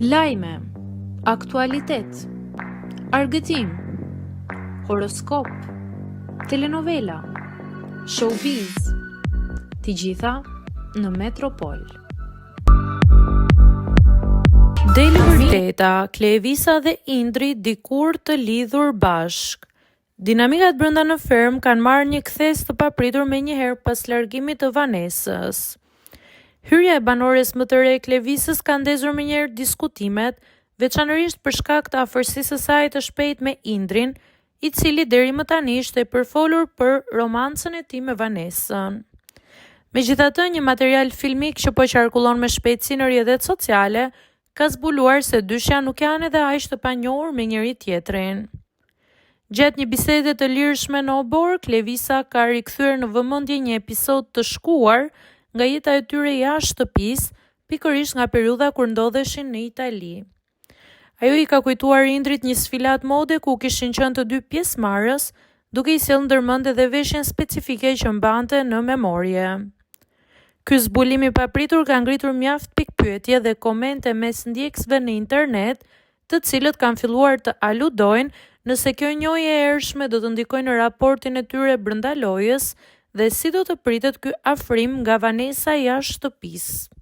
Lajme, aktualitet, argëtim, horoskop, telenovela, showbiz, të gjitha në Metropol. Deli vërteta, Klevisa dhe Indri dikur të lidhur bashk. Dinamikat brenda në ferm kanë marrë një kthes të papritur menjëherë pas largimit të Vanesës. Hyrja e banores më të re e Klevisës ka ndezur menjëherë diskutimet, veçanërisht për shkak të afërsisë së saj të shpejtë me Indrin, i cili deri më tani ishte përfolur për romancën e tij me Vanesën. Megjithatë, një material filmik që po qarkullon me shpejtësi në rrjetet sociale ka zbuluar se dyshja nuk janë edhe aq të panjohur me njëri tjetrin. Gjatë një bisede të lirshme në Obor, Klevisa ka rikthyer në vëmendje një episod të shkuar nga jeta e tyre jashtë shtëpisë, pikërisht nga periudha kur ndodheshin në Itali. Ajo i ka kujtuar Indrit një sfilat mode ku kishin qenë të dy pjesëmarrës, duke i sjellë ndërmend edhe veshjen specifike që mbante në memorie. Ky zbulim i papritur ka ngritur mjaft pikpyetje dhe komente mes ndjekësve në internet, të cilët kanë filluar të aludojnë nëse kjo njohje e ershme do të ndikojë në raportin e tyre brenda lojës dhe si do të pritet ky afrim nga Vanesa jashtë shtëpisë.